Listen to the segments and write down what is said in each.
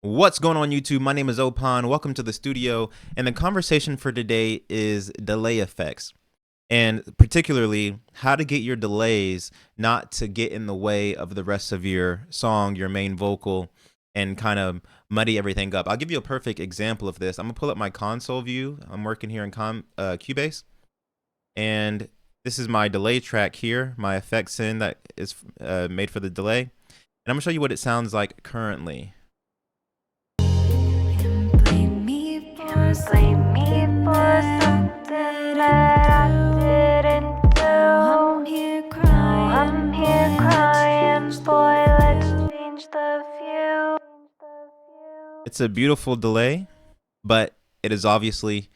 What's going on YouTube? My name is Ohpon. Welcome to the studio. And the conversation for today is delay effects. And particularly how to get your delays not to get in the way of the rest of your song, your main vocal, and kind of muddy everything up. I'll give you a perfect example of this. I'm gonna pull up my console view. I'm working here in Cubase. And this is my delay track here, my effects in that is made for the delay. And I'm gonna show you what it sounds like currently. Blame me for something that I didn't do. I'm here crying, boy, let's change the view. It's a beautiful delay, but it is obviously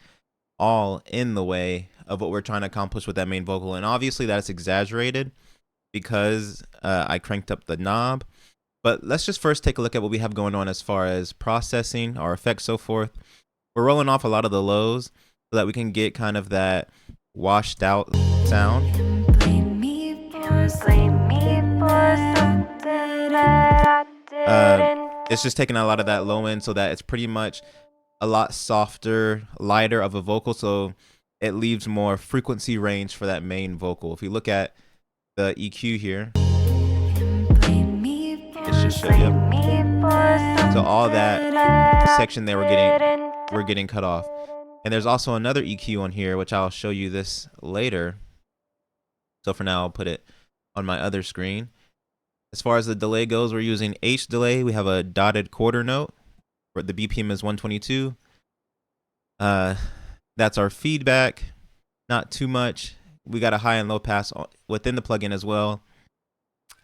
all in the way of what we're trying to accomplish with that main vocal. And obviously that's exaggerated because I cranked up the knob. But let's just first take a look at what we have going on as far as processing, our effects, so forth. We're rolling off a lot of the lows so that we can get kind of that washed out sound. Blame me for something that I didn't do. It's just taking a lot of that low end so that it's pretty much a lot softer, lighter of a vocal, so it leaves more frequency range for that main vocal. If you look at the EQ here, it should show you. So all that section there we're getting cut off. And there's also another EQ on here, which I'll show you this later. So for now, I'll put it on my other screen. As far as the delay goes, we're using H delay. We have a dotted quarter note, where the BPM is 122. That's our feedback. Not too much. We got a high and low pass within the plugin as well.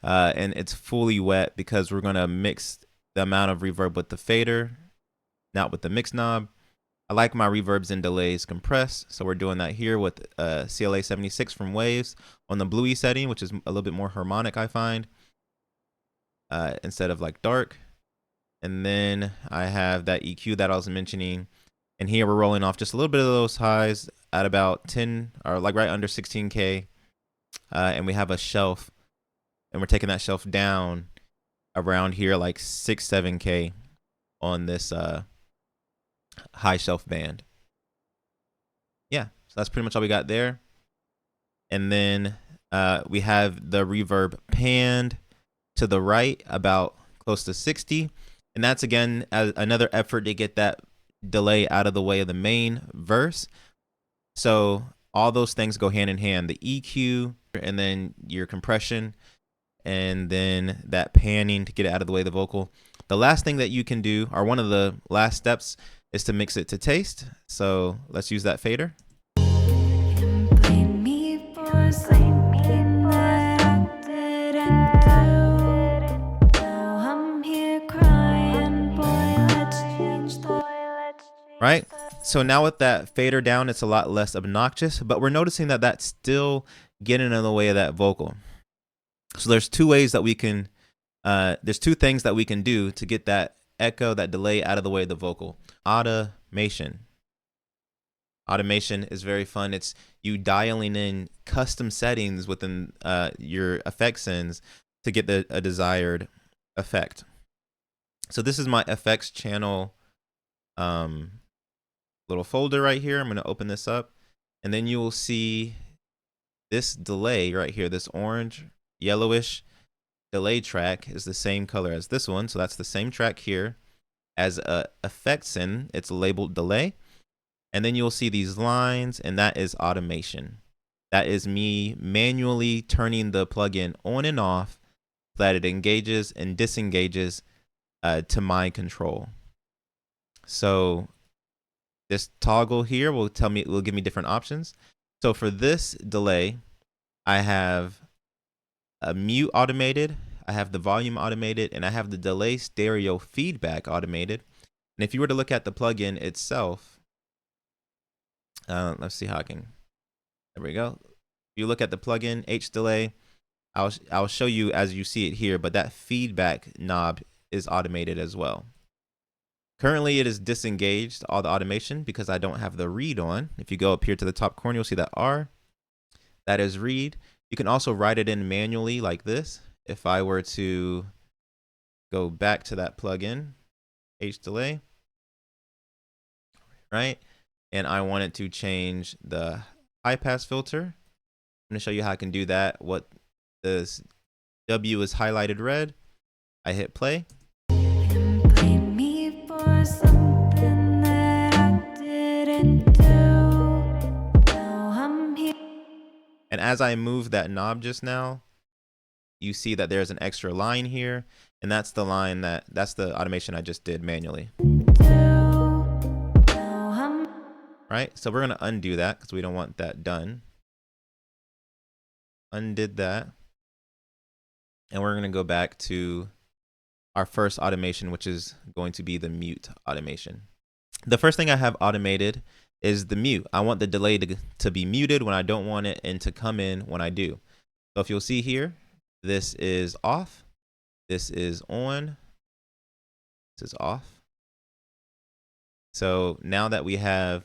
And it's fully wet because we're going to mix the amount of reverb with the fader, not with the mix knob. I like my reverbs and delays compressed, so we're doing that here with CLA 76 from Waves on the bluey setting, which is a little bit more harmonic, I find, instead of like dark. And then I have that EQ that I was mentioning, and here we're rolling off just a little bit of those highs at about 10 or like right under 16K, and we have a shelf, and we're taking that shelf down around here like 6-7K on this high shelf band. Yeah, so that's pretty much all we got there. And then we have the reverb panned to the right about close to 60, and that's again another effort to get that delay out of the way of the main verse. So all those things go hand in hand, the EQ and then your compression, and then that panning to get it out of the way of the vocal. The last thing that you can do, or one of the last steps, is to mix it to taste. So let's use that fader. Blame me for something that I didn't do. I'm here crying, boy, let's change the Right? So now with that fader down, it's a lot less obnoxious, but we're noticing that that's still getting in the way of that vocal. So there's two ways that we can, there's two things that we can do to get that echo, that delay out of the way of the vocal. Automation. Automation is very fun. It's you dialing in custom settings within your effects ends to get a desired effect. So this is my effects channel little folder right here. I'm going to open this up, and then you will see this delay right here. This orange, yellowish delay track is the same color as this one. So that's the same track here. As effects in, it's labeled delay. And then you'll see these lines, and that is automation. That is me manually turning the plugin on and off so that it engages and disengages to my control. So this toggle here will give me different options. So for this delay, I have a mute automated, I have the volume automated, and I have the delay stereo feedback automated. And if you were to look at the plugin itself, let's see how I can, there we go. If you look at the plugin H delay, I'll show you as you see it here, but that feedback knob is automated as well. Currently, it is disengaged, all the automation, because I don't have the read on. If you go up here to the top corner, you'll see that R. That is read. You can also write it in manually like this. If I were to go back to that plugin, H delay, right? And I wanted to change the high pass filter. I'm gonna show you how I can do that. What this W is highlighted red. I hit play. And blame me for something that I didn't do. Now I'm here. And as I move that knob just now, you see that there's an extra line here, and that's the line that's the automation I just did manually. Right? So we're gonna undo that because we don't want that done. Undid that. And we're gonna go back to our first automation, which is going to be the mute automation. The first thing I have automated is the mute. I want the delay to be muted when I don't want it and to come in when I do. So if you'll see here, this is off, this is on, this is off. So now that we have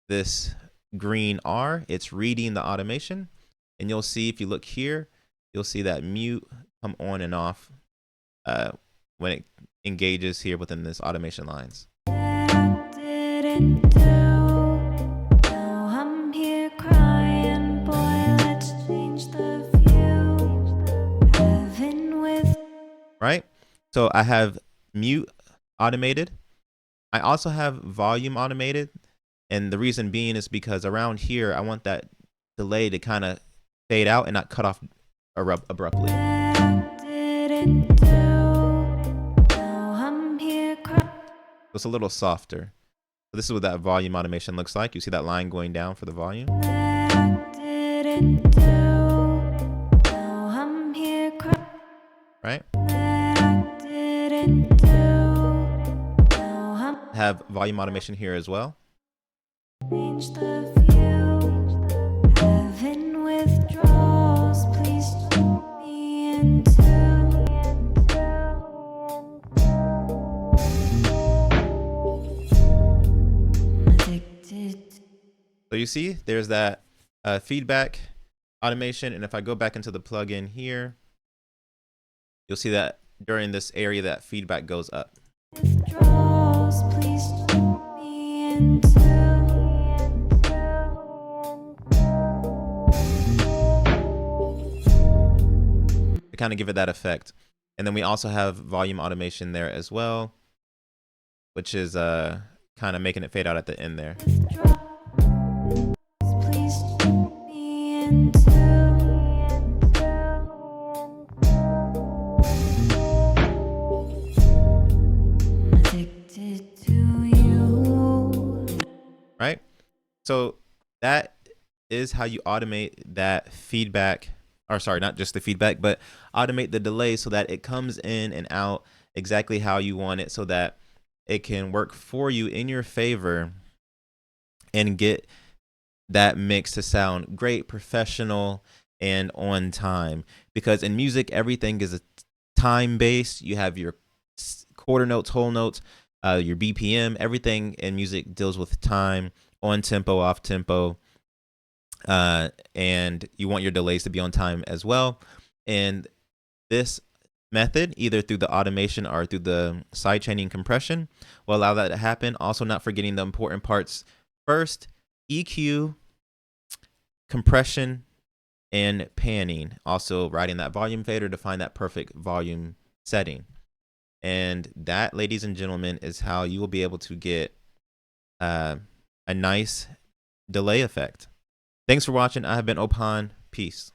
this green R, it's reading the automation. And you'll see if you look here, you'll see that mute come on and off when it engages here within this automation lines. Right? So I have mute automated. I also have volume automated. And the reason being is because around here, I want that delay to kind of fade out and not cut off abruptly. It's a little softer. So this is what that volume automation looks like. You see that line going down for the volume. Right? Have volume automation here as well. So you see, there's that feedback automation. And if I go back into the plugin here, you'll see that during this area, that feedback goes up. To kind of give it that effect. And then we also have volume automation there as well, which is kind of making it fade out at the end there. Right? So that is how you automate that feedback, or sorry, not just the feedback, but automate the delay so that it comes in and out exactly how you want it, so that it can work for you in your favor and get that mix to sound great, professional, and on time. Because in music, everything is a time based. You have your quarter notes, whole notes, your BPM, everything in music deals with time, on tempo, off tempo. And you want your delays to be on time as well. And this method, either through the automation or through the sidechaining compression, will allow that to happen. Also, not forgetting the important parts first: EQ, compression, and panning. Also, writing that volume fader to find that perfect volume setting. And that, ladies and gentlemen, is how you will be able to get a nice delay effect. Thanks for watching. I have been Ohpon. Peace.